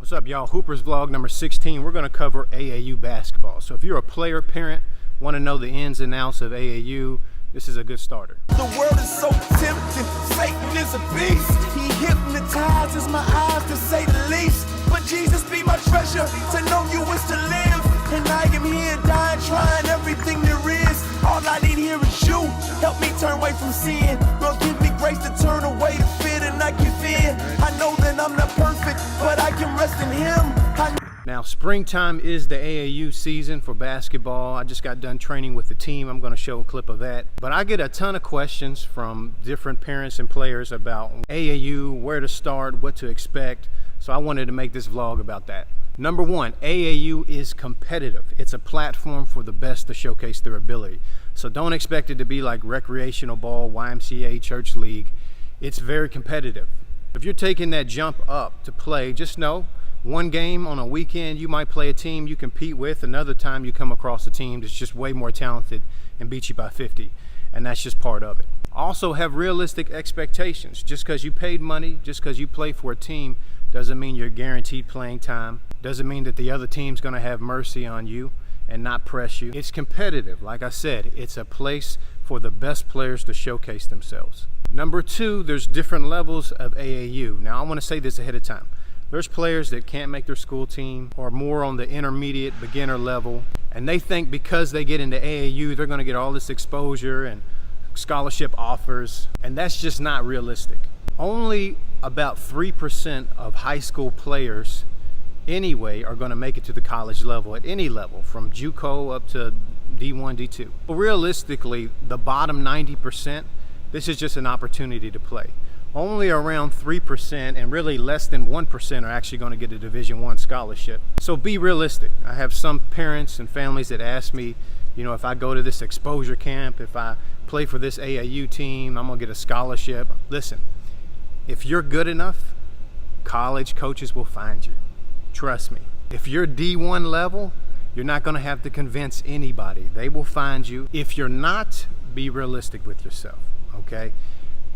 What's up, y'all? Hoopers vlog number 16. We're going to cover AAU basketball. So if you're a player, parent, want to know the ins and outs of AAU, this is a good starter. The world is so tempting. Satan is a beast. He hypnotizes my eyes, to say the least. But Jesus be my treasure. To know you is to live. And I am here dying, trying everything there is. All I need here is you. Help me turn away from sin. Lord, give me grace to turn away the fear and not give in. I know that I'm not perfect, but I can rest in Him. Now, springtime is the AAU season for basketball. I just got done training with the team. I'm going to show a clip of that. But I get a ton of questions from different parents and players about AAU, where to start, what to expect. So I wanted to make this vlog about that. Number one, AAU is competitive. It's a platform for the best to showcase their ability. So don't expect it to be like recreational ball, YMCA, church league. It's very competitive. If you're taking that jump up to play, just know one game on a weekend, you might play a team you compete with. Another time you come across a team that's just way more talented and beat you by 50. And that's just part of it. Also have realistic expectations. Just because you paid money, just because you play for a team, doesn't mean you're guaranteed playing time. Doesn't mean that the other team's going to have mercy on you and not press you. It's competitive. Like I said, it's a place for the best players to showcase themselves. Number two, there's different levels of AAU. Now, I want to say this ahead of time. There's players that can't make their school team or more on the intermediate beginner level, and they think because they get into AAU, they're going to get all this exposure and scholarship offers, and that's just not realistic. Only about 3% of high school players anyway are going to make it to the college level at any level, from JUCO up to D1, D2. Realistically, the bottom 90%, this is just an opportunity to play. Only around 3% and really less than 1% are actually going to get a Division I scholarship. So be realistic. I have some parents and families that ask me, you know, if I go to this exposure camp, if I play for this AAU team, I'm going to get a scholarship. Listen, if you're good enough, college coaches will find you. Trust me. If you're D1 level, you're not going to have to convince anybody. They will find you. If you're not, be realistic with yourself, okay?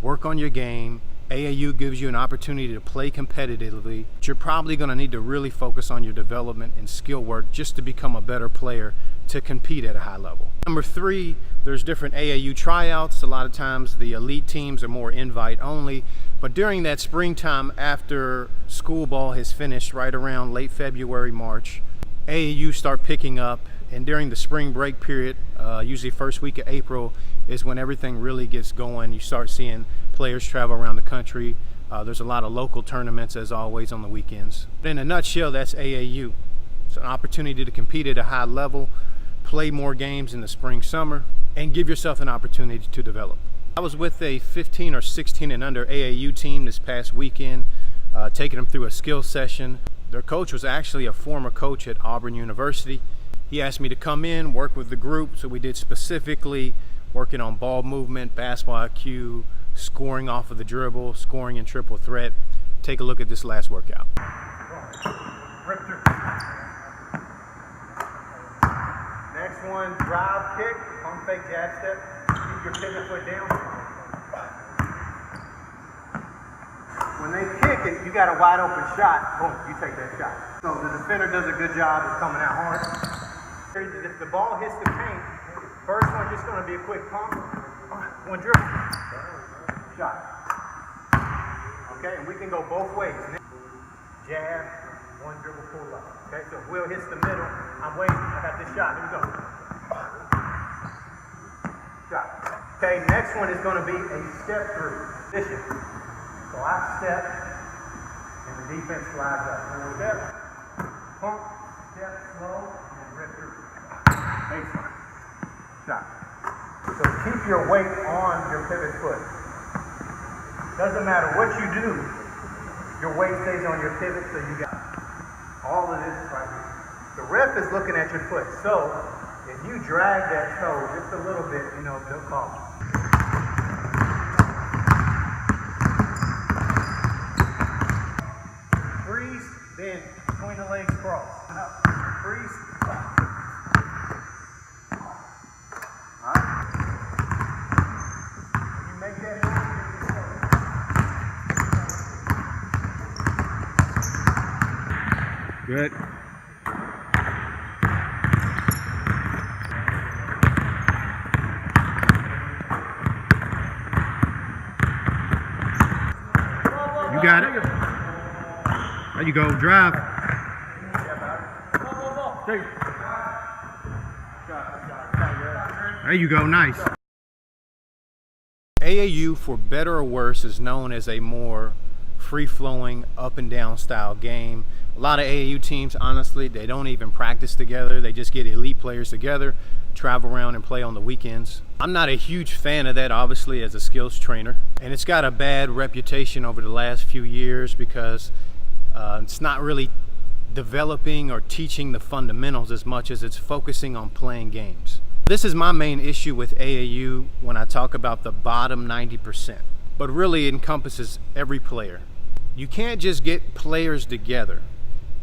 Work on your game. AAU gives you an opportunity to play competitively. But you're probably going to need to really focus on your development and skill work just to become a better player to compete at a high level. Number three, there's different AAU tryouts. A lot of times the elite teams are more invite only. But during that springtime after school ball has finished, right around late February, March, AAU start picking up. And during the spring break period, usually first week of April, is when everything really gets going. You start seeing players travel around the country. There's a lot of local tournaments, as always, on the weekends. But in a nutshell, that's AAU. It's an opportunity to compete at a high level, play more games in the spring, summer, and give yourself an opportunity to develop. I was with a 15 or 16 and under AAU team this past weekend, taking them through a skill session. Their coach was actually a former coach at Auburn University. He asked me to come in, work with the group, so we did specifically working on ball movement, basketball IQ, scoring off of the dribble, scoring in triple threat. Take a look at this last workout. Rip through. Next one, drive kick, pump fake jab step. Keep your pivot foot down. When they kick it, you got a wide open shot. Boom, you take that shot. So the defender does a good job of coming out hard. If the ball hits the paint, first one just going to be a quick pump, one dribble, shot. Okay, and we can go both ways. Jab, one dribble, pull up. Okay, so if Will hits the middle, I'm waiting. I got this shot. Here we go. Shot. Okay, next one is going to be a step through position. So I step, and the defense slides up. Step, pump, step, slow, and rip through. Baseline. Shot. So keep your weight on your pivot foot. Doesn't matter what you do, your weight stays on your pivot, so you got all of this right here. The ref is looking at your foot, so if you drag that toe just a little bit, you know, they'll call it. Freeze, then between the legs cross. Freeze. Good. You got it. There you go. Drive. There you go. Nice. AAU, for better or worse, is known as a more free-flowing, up-and-down style game. A lot of AAU teams, honestly, they don't even practice together. They just get elite players together, travel around and play on the weekends. I'm not a huge fan of that, obviously, as a skills trainer. And it's got a bad reputation over the last few years because it's not really developing or teaching the fundamentals as much as it's focusing on playing games. This is my main issue with AAU when I talk about the bottom 90%, but really it encompasses every player. You can't just get players together,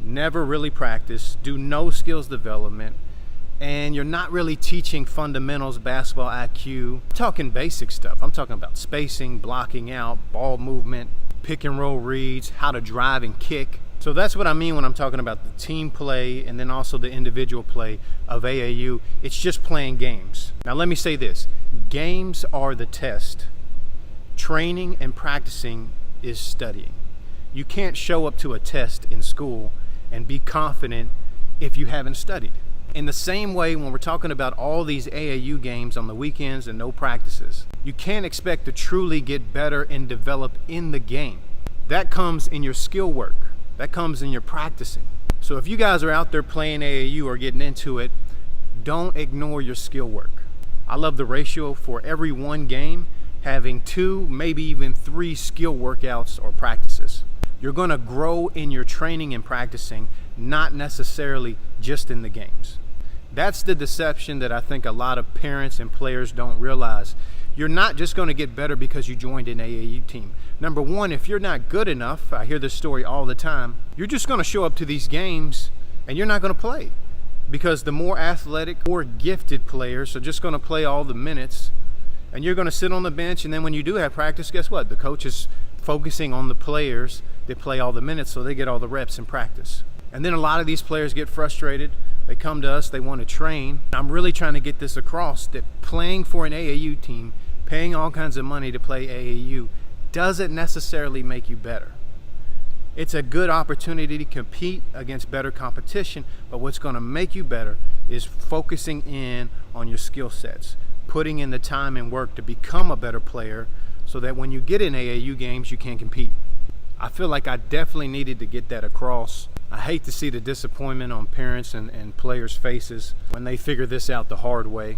never really practice, do no skills development, and you're not really teaching fundamentals, basketball IQ. I'm talking basic stuff. I'm talking about spacing, blocking out, ball movement, pick and roll reads, how to drive and kick. So that's what I mean when I'm talking about the team play and then also the individual play of AAU. It's just playing games. Now let me say this, games are the test. Training and practicing is studying. You can't show up to a test in school and be confident if you haven't studied. In the same way, when we're talking about all these AAU games on the weekends and no practices, you can't expect to truly get better and develop in the game. That comes in your skill work. That comes in your practicing. So if you guys are out there playing AAU or getting into it, don't ignore your skill work. I love the ratio for every one game having 2, maybe even 3 skill workouts or practices. You're going to grow in your training and practicing, not necessarily just in the games. That's the deception that I think a lot of parents and players don't realize. You're not just going to get better because you joined an AAU team. Number one, if you're not good enough, I hear this story all the time, you're just going to show up to these games and you're not going to play. Because the more athletic, more gifted players are just going to play all the minutes, and you're going to sit on the bench, and then when you do have practice, guess what? The coach is focusing on the players that play all the minutes so they get all the reps in practice. And then a lot of these players get frustrated. They come to us, they want to train. I'm really trying to get this across that playing for an AAU team, paying all kinds of money to play AAU, doesn't necessarily make you better. It's a good opportunity to compete against better competition, but what's going to make you better is focusing in on your skill sets, putting in the time and work to become a better player so that when you get in AAU games, you can compete. I feel like I definitely needed to get that across. I hate to see the disappointment on parents and players' faces when they figure this out the hard way.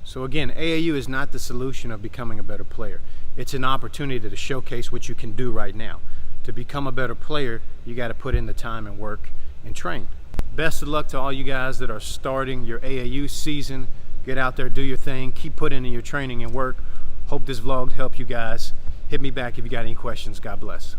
So again, AAU is not the solution of becoming a better player. It's an opportunity to showcase what you can do right now. To become a better player, you got to put in the time and work and train. Best of luck to all you guys that are starting your AAU season. Get out there, do your thing, keep putting in your training and work. Hope this vlog helped you guys. Hit me back if you got any questions. God bless.